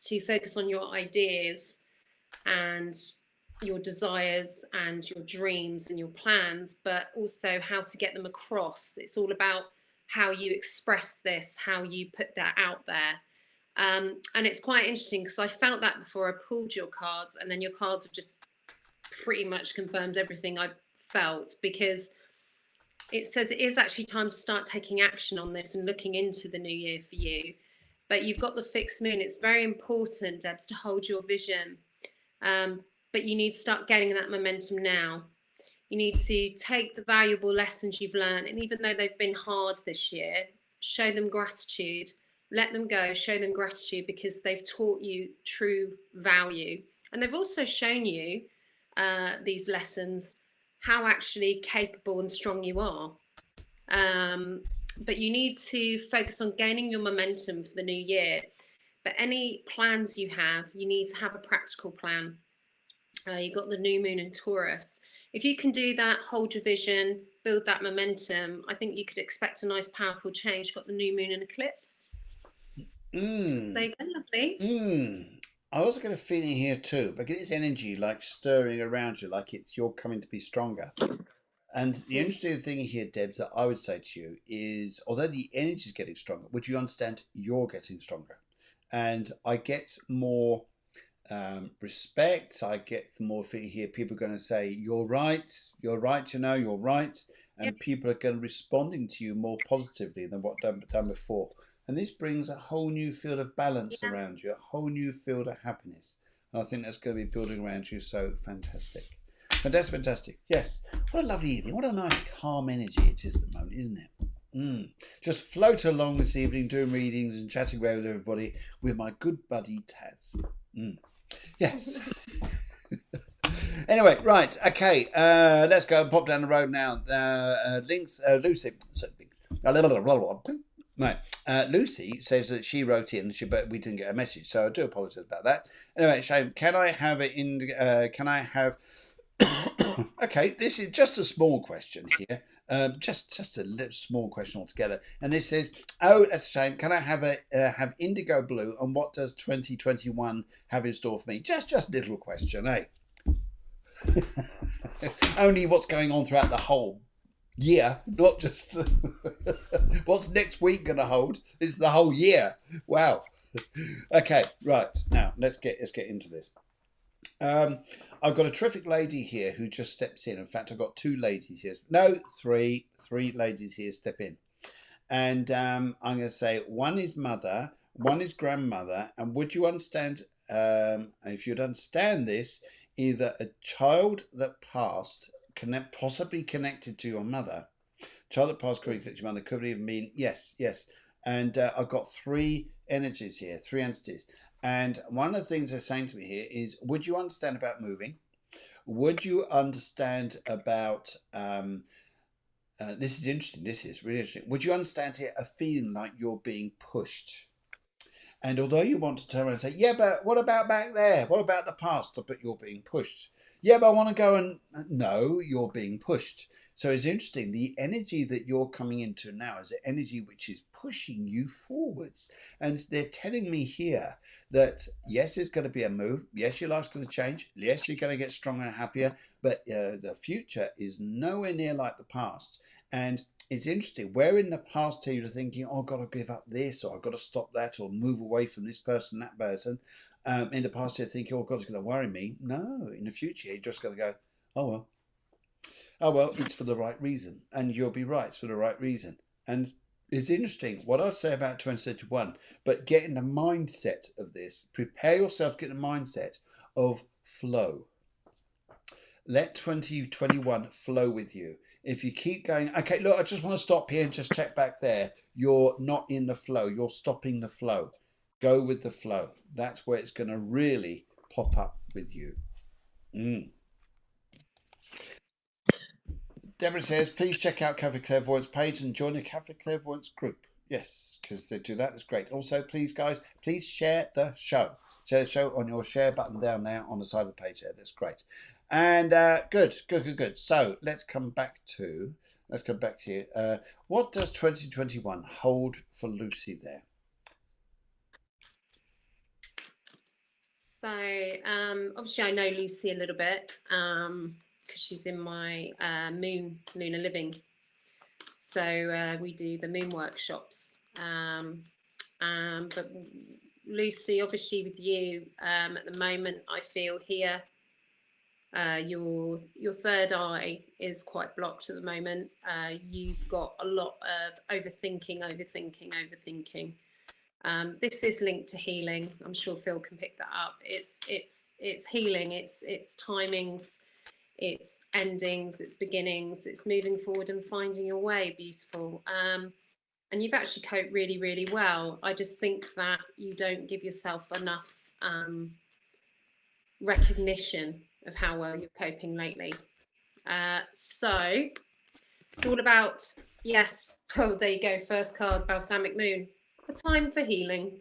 to focus on your ideas and your desires and your dreams and your plans, but also how to get them across. It's all about how you express this, how you put that out there. And it's quite interesting because I felt that before I pulled your cards, and then your cards have just pretty much confirmed everything I felt, because it says it is actually time to start taking action on this and looking into the new year for you. But you've got the fixed moon. It's very important, Debs, to hold your vision. But you need to start getting that momentum now. You need to take the valuable lessons you've learned, and even though they've been hard this year, show them gratitude. Let them go, show them gratitude, because they've taught you true value. And they've also shown you these lessons, how actually capable and strong you are. But you need to focus on gaining your momentum for the new year. But any plans you have, you need to have a practical plan. You've got the new moon in Taurus. If you can do that, hold your vision, build that momentum, I think you could expect a nice, powerful change. You've got the new moon in eclipse. There you go, lovely. I also get a feeling here too, but it's energy like stirring around you, like you're coming to be stronger. And the interesting thing here, Debs, that I would say to you is, although the energy is getting stronger, would you understand you're getting stronger? And I get more respect. I get more feeling here. People are going to say, you're right, you're right, you're right. And Yep. people are going to be responding to you more positively than what done before. And this brings a whole new field of balance Yeah. around you, a whole new field of happiness. And I think that's going to be building around you. So fantastic. That's fantastic. Yes. What a lovely evening. What a nice calm energy it is at the moment, isn't it? Just float along this evening doing readings and chatting away with everybody with my good buddy Taz. Yes. Anyway, right. Okay. Let's go and pop down the road now. Links. Lucy. Right. Lucy says that she wrote in, but we didn't get a message, so I do apologise about that. Anyway, Shane, can I have it in? Can I have? Okay, this is just a small question here. Just a little small question altogether, and this says, "Oh, that's a shame. Can I have have indigo blue? And what does 2021 have in store for me?" Just a little question, eh? Only what's going on throughout the whole year, not just what's next week going to hold. It's the whole year. Wow. Okay, right now let's get into this. I've got a terrific lady here who just steps in. In fact, I've got two ladies here. No, three ladies here step in. And I'm going to say one is mother, one is grandmother. And would you understand, if you'd understand this, either a child that passed, possibly connected to your mother, child that passed connected to your mother, could even mean, yes. And I've got three energies here, three entities. And one of the things they're saying to me here is, would you understand about moving? Would you understand about, this is interesting, this is really interesting. Would you understand here a feeling like you're being pushed? And although you want to turn around and say, yeah, but what about back there? What about the past? But you're being pushed. Yeah, but I want to go and, no, you're being pushed. So it's interesting, the energy that you're coming into now is the energy which is pushing you forwards. And they're telling me here that, yes, there's going to be a move. Yes, your life's going to change. Yes, you're going to get stronger and happier. But the future is nowhere near like the past. And it's interesting, where in the past here you're thinking, oh, I've got to give up this, or I've got to stop that, or move away from this person, that person. In the past you're thinking, oh, God, it's going to worry me. No, in the future you're just going to go, oh, well, it's for the right reason. And you'll be right, it's for the right reason. And it's interesting what I'd say about 2031, but get in the mindset of this. Prepare yourself to get the mindset of flow. Let 2021 flow with you. If you keep going, okay, look, I just want to stop here and just check back there. You're not in the flow. You're stopping the flow. Go with the flow. That's where it's going to really pop up with you. Deborah says, please check out Catholic Clairvoyance page and join the Catholic Clairvoyance group. Yes, because they do that. That's great. Also, please, guys, please share the show. Share the show on your share button down there on the side of the page there. That's great. And good. So let's come back to let's go back to you. What does 2021 hold for Lucy there? So obviously I know Lucy a little bit because she's in my lunar living. So we do the moon workshops. But Lucy, obviously with you at the moment, I feel here your third eye is quite blocked at the moment. You've got a lot of overthinking. This is linked to healing. I'm sure Phil can pick that up. It's healing. It's timings. It's endings. It's beginnings. It's moving forward and finding your way. Beautiful. And you've actually coped really, really well. I just think that you don't give yourself enough recognition of how well you're coping lately. So it's all about, yes, oh, there you go, first card, Balsamic Moon, a time for healing.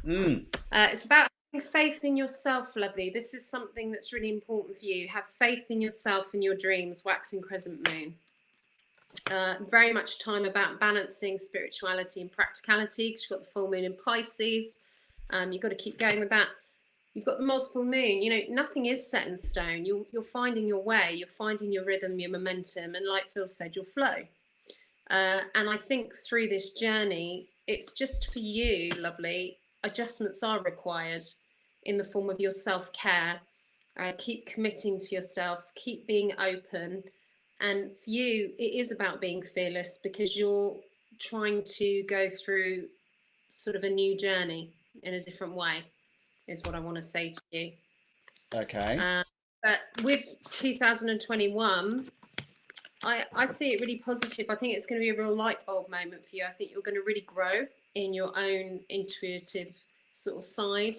It's about having faith in yourself, lovely. This is something that's really important for you. Have faith in yourself and your dreams, waxing crescent moon. Very much time about balancing spirituality and practicality, because you've got the full moon in Pisces. You've got to keep going with that. You've got the multiple moon. You know, nothing is set in stone. You're finding your way. You're finding your rhythm, your momentum, and like Phil said, your flow. And I think through this journey, it's just for you, lovely. Adjustments are required in the form of your self-care. Keep committing to yourself. Keep being open. And for you, it is about being fearless, because you're trying to go through sort of a new journey in a different way, is what I want to say to you. Okay. But with 2021, I see it really positive. I think it's going to be a real light bulb moment for you. I think you're going to really grow in your own intuitive sort of side,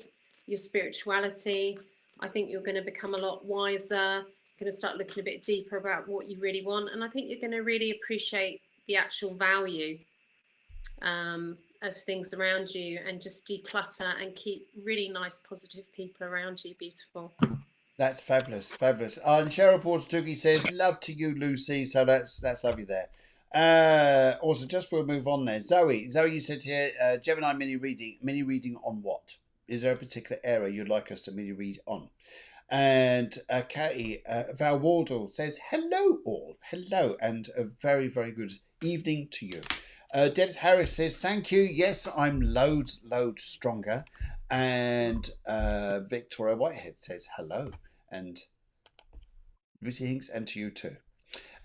your spirituality. I think you're going to become a lot wiser. Going to start looking a bit deeper about what you really want, and I think you're going to really appreciate the actual value of things around you, and just declutter and keep really nice positive people around you. Beautiful. That's fabulous, fabulous. And Cheryl Portuguese says, "Love to you, Lucy." So that's lovely there. Also, just before we move on there, Zoe, you said here, Gemini mini reading on what? Is there a particular area you'd like us to mini read on? And Katie, Val Wardle says, hello all, hello, and a very, very good evening to you. Debs Harris says, thank you, yes, I'm loads stronger. And Victoria Whitehead says, hello, and Lucy Hinks, and to you too.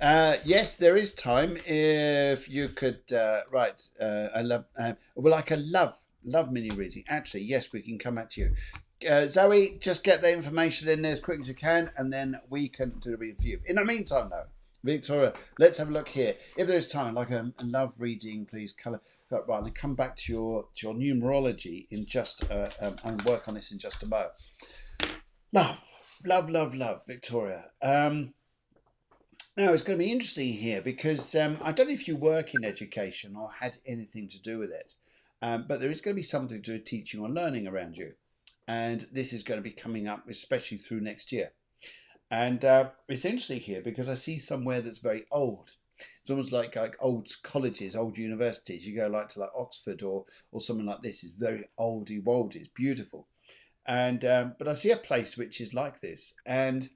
Yes, there is time. If you could, right, I love, like a love mini reading. Actually, yes, we can come back to you. Zoe, just get the information in there as quick as you can, and then we can do the review. In the meantime, though, Victoria, let's have a look here. If there's time, like a love reading, please colour right, and come back to your numerology in just and work on this in just a moment. Love, Victoria. Now, it's going to be interesting here because I don't know if you work in education or had anything to do with it, but there is going to be something to do with teaching or learning around you. And this is going to be coming up, especially through next year. And it's interesting here because I see somewhere that's very old. It's almost like old colleges, old universities. You go like to Oxford or something like this. It's very oldie woldy. It's beautiful. And but I see a place which is like this. And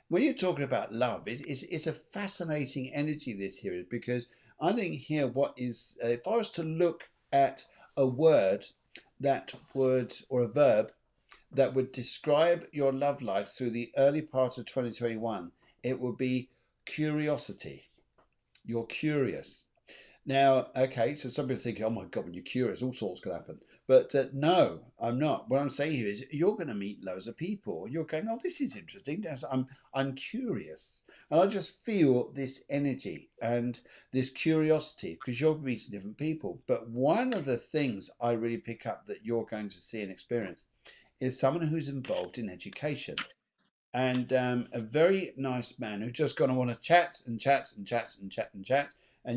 when you're talking about love, it's a fascinating energy this here, because I think here what is, if I was to look at a word that would, or a verb that would describe your love life through the early part of 2021, it would be curiosity. You're curious. Now, okay, so some people are thinking, oh my God, when you're curious, all sorts can happen. But no, I'm not. What I'm saying here is you're going to meet loads of people. You're going, oh, this is interesting. I'm curious. And I just feel this energy and this curiosity, because you're meeting different people. But one of the things I really pick up that you're going to see and experience is someone who's involved in education, and a very nice man who's just going to want to chat, and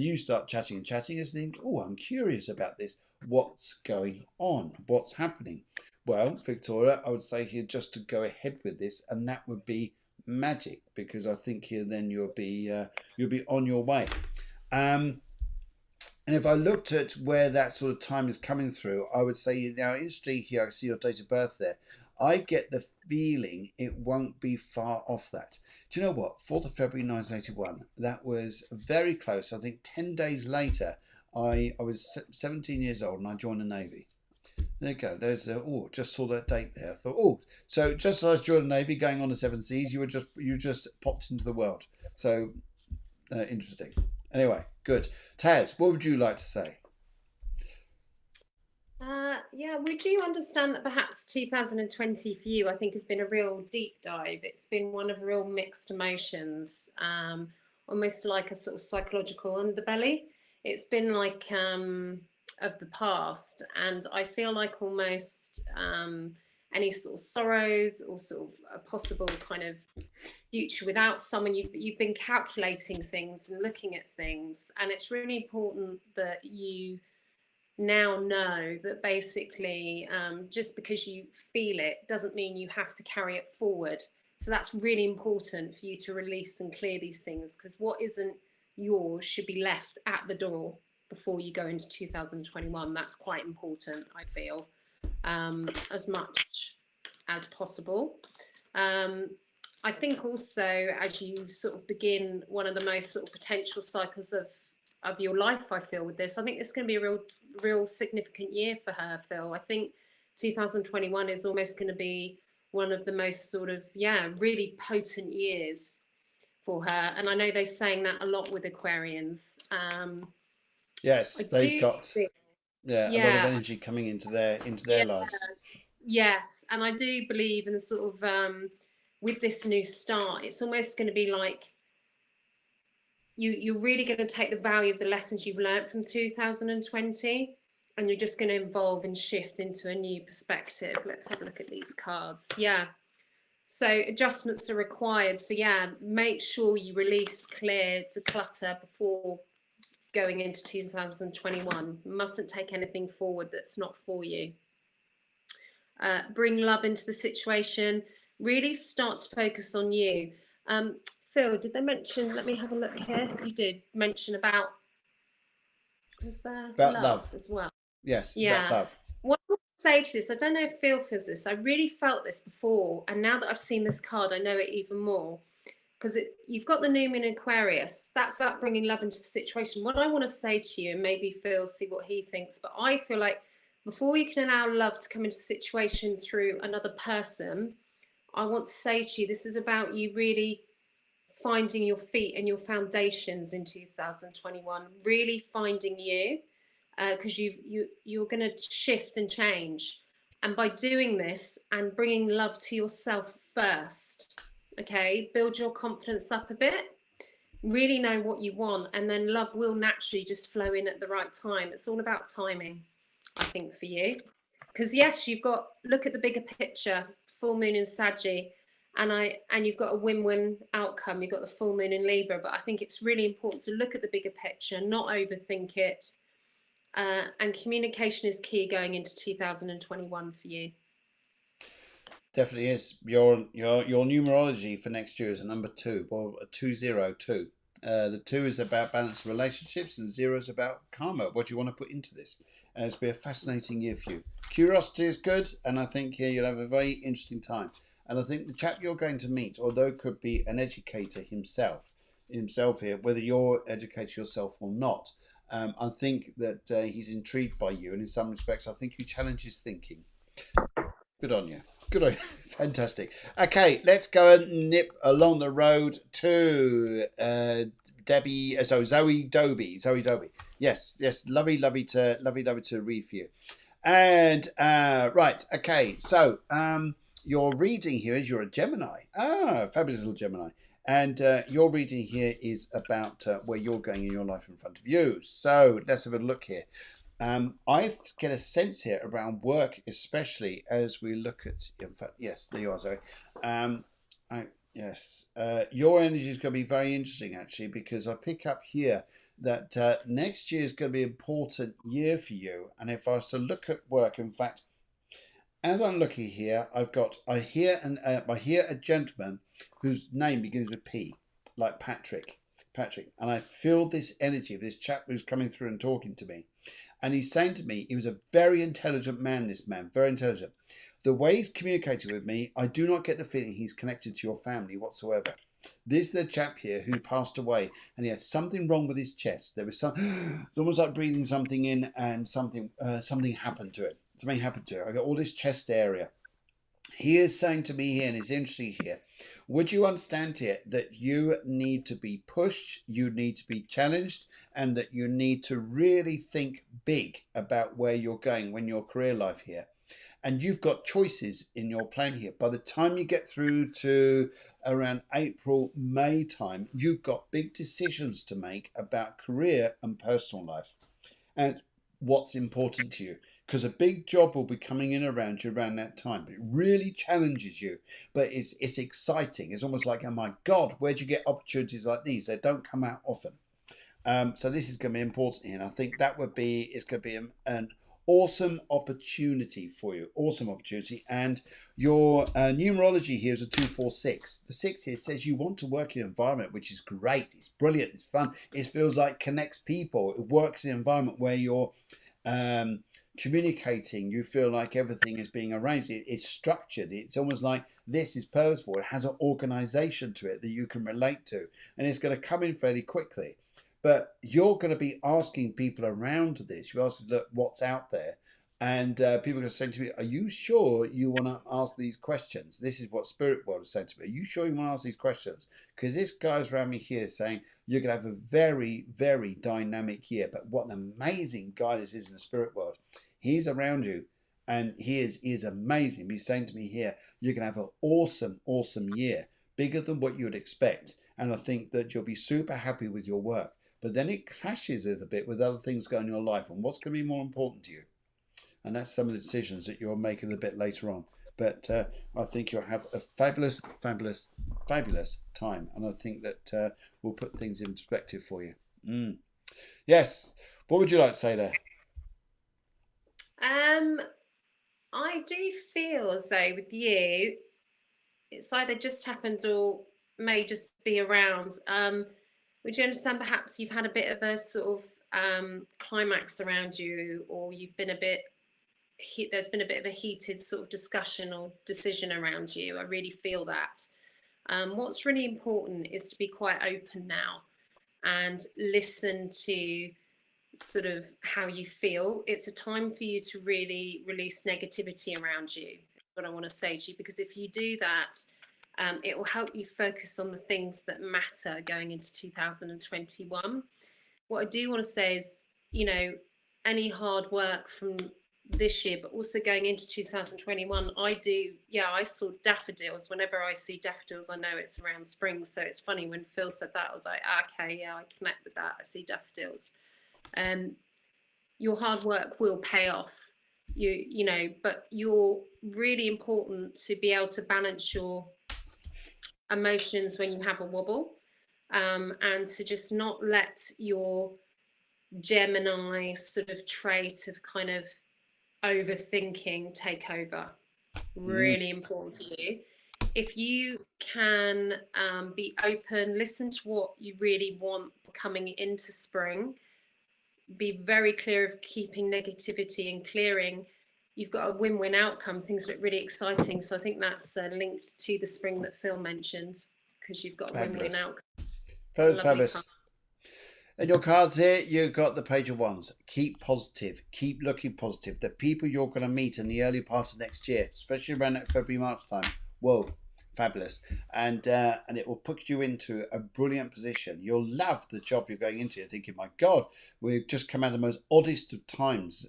you start chatting and think, oh, I'm curious about this. What's going on? What's happening? Well, Victoria, I would say here just to go ahead with this, and that would be magic, because I think here then you'll be on your way. And if I looked at where that sort of time is coming through, I would say now interesting here. I see your date of birth there. I get the feeling it won't be far off that. Do you know what? 4th of February 1981. That was very close. I think 10 days later, I was 17 years old and I joined the Navy. There you go. There's just saw that date there. I thought, so just as I was joining the Navy, going on the seven seas, you just popped into the world. So interesting. Anyway, good. Taz, what would you like to say? Yeah, we do understand that perhaps 2020 for you, I think, has been a real deep dive. It's been one of real mixed emotions, almost like a sort of psychological underbelly. It's been like of the past, and I feel like almost any sort of sorrows or sort of a possible kind of future without someone, you've been calculating things and looking at things, and it's really important that you now know that basically just because you feel it doesn't mean you have to carry it forward. So that's really important for you to release and clear these things, because what isn't yours should be left at the door before you go into 2021. That's quite important, I feel, as much as possible. I think also as you sort of begin one of the most sort of potential cycles of your life, I feel, with this, I think it's going to be a real significant year for her, Phil. I think 2021 is almost going to be one of the most sort of, really potent years for her. And I know they're saying that a lot with Aquarians. Yes, they've got a lot of yeah, energy coming into their yeah, lives. yes. And I do believe in the sort of, with this new start, it's almost going to be like, you're really going to take the value of the lessons you've learned from 2020, and you're just going to evolve and shift into a new perspective. Let's have a look at these cards. Yeah. So adjustments are required. So make sure you release, clear, declutter before going into 2021. You mustn't take anything forward that's not for you. Bring love into the situation. Really start to focus on you. Phil, did they mention, let me have a look here. You did mention about, was there about love as well? Yes, Yeah. about love. What I would say to this, I don't know if Phil feels this, I really felt this before, and now that I've seen this card, I know it even more, because you've got the new moon in Aquarius. That's about bringing love into the situation. What I want to say to you, and maybe Phil, see what he thinks, but I feel like before you can allow love to come into the situation through another person, I want to say to you, this is about you really finding your feet and your foundations in 2021, really finding you, because you're going to shift and change, and by doing this and bringing love to yourself first, okay, build your confidence up a bit, really know what you want, and then love will naturally just flow in at the right time. It's all about timing, I think, for you, because yes, you've got, look at the bigger picture, full moon in Saggy, and you've got a win-win outcome. You've got the full moon in Libra, but I think it's really important to look at the bigger picture, not overthink it, and communication is key going into 2021 for you. Definitely is. Your numerology for next year is a number 2, or a 202. The 2 is about balanced relationships, and 0 is about karma. What do you want to put into this? And it's been a fascinating year for you. Curiosity is good, and I think here you'll have a very interesting time. And I think the chap you're going to meet, although could be an educator himself here, whether you're educated yourself or not, I think that he's intrigued by you, and in some respects, I think you challenge his thinking. Good on you. Good on you. Fantastic. Okay, let's go and nip along the road to Zoe Doby. Zoe Doby. Yes. Lovely to read for you. And right. Okay. So your reading here is you're a Gemini. Fabulous little Gemini. And your reading here is about where you're going in your life in front of you. So let's have a look here. I get a sense here around work, especially as we look at. In fact, yes, there you are, Zoe. Yes, your energy is going to be very interesting, actually, because I pick up here that next year is going to be an important year for you. And if I was to look at work, in fact, as I'm looking here, I hear a gentleman whose name begins with P, like Patrick. Patrick, and I feel this energy of this chap who's coming through and talking to me. And he's saying to me, he was a very intelligent man, this man, very intelligent. The way he's communicated with me, I do not get the feeling he's connected to your family whatsoever. This is the chap here who passed away, and he had something wrong with his chest. There was some, it's almost like breathing something in, and something happened to it. Something happened to it. I got all this chest area. He is saying to me here, and it's interesting here, would you understand here that you need to be pushed, you need to be challenged, and that you need to really think big about where you're going when your career life here? And you've got choices in your plan here. By the time you get through to around April, May time, you've got big decisions to make about career and personal life and what's important to you. Because a big job will be coming in around you around that time. But it really challenges you. But it's exciting. It's almost like, oh my God, where'd you get opportunities like these? They don't come out often. So this is going to be important here. And I think that it's going to be an awesome opportunity for you. Awesome opportunity. And your numerology here is a 246. The 6 here says you want to work in an environment which is great. It's brilliant. It's fun. It feels like connects people. It works in an environment where you're communicating. You feel like everything is being arranged. It's structured. It's almost like this is purposeful. It has an organization to it that you can relate to. And it's going to come in fairly quickly. But you're going to be asking people around this. You ask, look, what's out there? And people are going to say to me, are you sure you want to ask these questions? This is what Spirit World is saying to me. Are you sure you want to ask these questions? Because this guy's around me here saying, you're going to have a very, very dynamic year. But what an amazing guy this is in the Spirit World. He's around you. And he is amazing. He's saying to me here, you're going to have an awesome, awesome year. Bigger than what you would expect. And I think that you'll be super happy with your work. But then it clashes a little bit with other things going on in your life and what's going to be more important to you. And that's some of the decisions that you're making a bit later on. But I think you'll have a fabulous, fabulous, fabulous time. And I think that will put things in perspective for you. Yes. What would you like to say there? I do feel as though with you, it's either just happened or may just be around. Would you understand perhaps you've had a bit of a sort of climax around you, or you've been a bit, there's been a bit of a heated sort of discussion or decision around you? I really feel that. What's really important is to be quite open now and listen to sort of how you feel. It's a time for you to really release negativity around you. That's what I want to say to you, because if you do that, it will help you focus on the things that matter going into 2021. What I do want to say is, any hard work from this year, but also going into 2021, I saw daffodils. Whenever I see daffodils, I know it's around spring. So it's funny when Phil said that, I was like, okay, yeah, I connect with that. I see daffodils. Your hard work will pay off, but you're really important to be able to balance your emotions when you have a wobble, and to just not let your Gemini sort of trait of kind of overthinking take over. Really important for you. If you can be open, listen to what you really want coming into spring, be very clear of keeping negativity and clearing. You've got a win-win outcome. Things look really exciting. So I think that's linked to the spring that Phil mentioned, because you've got a win-win outcome. Fabulous. And your cards here, you've got the Page of Wands. Keep positive. Keep looking positive. The people you're going to meet in the early part of next year, especially around that February, March time, whoa, fabulous. And it will put you into a brilliant position. You'll love the job you're going into. You're thinking, my God, we've just come out of the most oddest of times.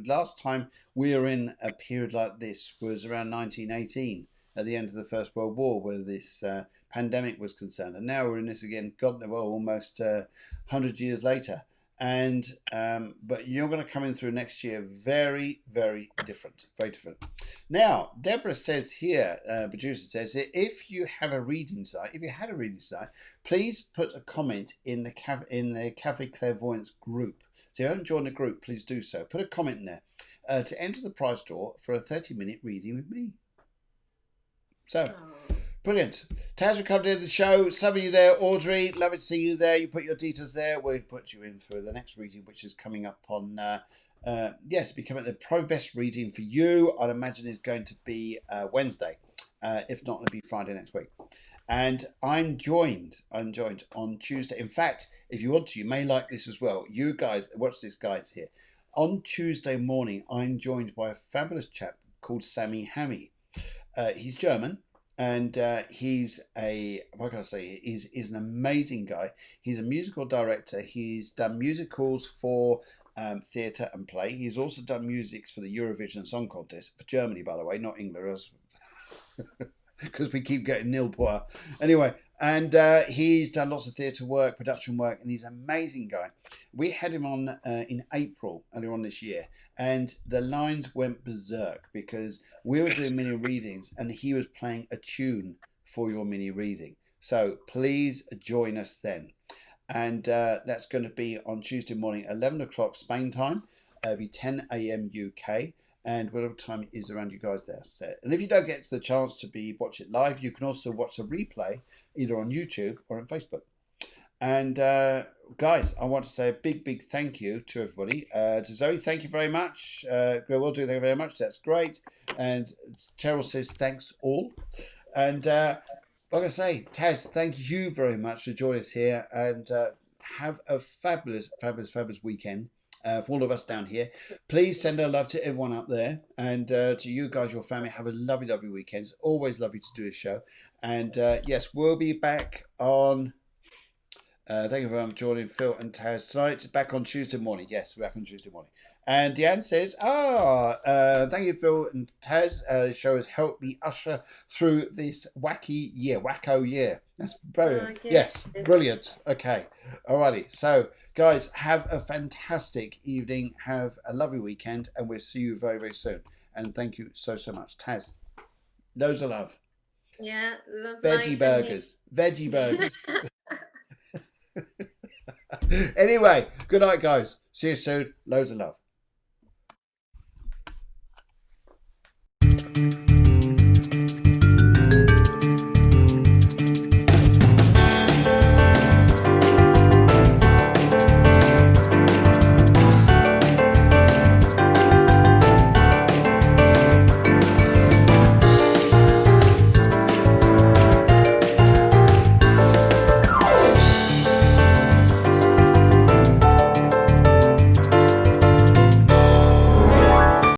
Last time we were in a period like this was around 1918, at the end of the First World War, where this pandemic was concerned. And now we're in this again, God knows, almost 100 years later. And but you're going to come in through next year very, very different. Very different. Now, Deborah says here, producer says, if you have a reading site, if you had a reading site, please put a comment in the Cafe Clairvoyance group. So if you haven't joined the group, please do so. Put a comment in there to enter the prize draw for a 30-minute reading with me. So, Brilliant. Taz, we come to the show. Some of you there, Audrey, lovely to see you there. You put your details there. We'll put you in for the next reading, which is coming up on, yes, becoming the pro best reading for you. I'd imagine is going to be Wednesday. If not, it'll be Friday next week. And I'm joined on Tuesday. In fact, if you want to, you may like this as well. You guys, watch this, guys, here. On Tuesday morning, I'm joined by a fabulous chap called Sammy Hammy. He's German. And he's what can I say? He's an amazing guy. He's a musical director. He's done musicals for theatre and play. He's also done music for the Eurovision Song Contest for Germany, by the way, not England, because we keep getting nil point. Anyway, and he's done lots of theatre work, production work, and he's an amazing guy. We had him on in April, earlier on this year, and the lines went berserk because we were doing mini readings and he was playing a tune for your mini reading. So please join us then. And that's going to be on Tuesday morning, 11 o'clock Spain time. It'll be 10 a.m. UK. And whatever time it is around you guys there. So, and if you don't get the chance to watch it live, you can also watch a replay either on YouTube or on Facebook. And guys, I want to say a big thank you to everybody. To Zoe, thank you very much. Will do, thank you very much. That's great. And Cheryl says thanks all. And like I say, Taz, thank you very much for joining us here. And have a fabulous weekend. For all of us down here, please send our love to everyone up there, and to you guys, your family. Have a lovely weekend. It's always lovely to do a show, and yes, we'll be back on. Thank you very much, Jordan, Phil, and Taz tonight. Back on Tuesday morning. Yes, we're back on Tuesday morning. And Deanne says, thank you, Phil and Taz. The show has helped me usher through this wacko year. That's brilliant. Yes, brilliant. Okay, alrighty. So, guys, have a fantastic evening. Have a lovely weekend, and we'll see you very soon. And thank you so much, Taz. Loads of love. Yeah, love. Veggie burgers. Anyway, good night, guys. See you soon. Loads of love.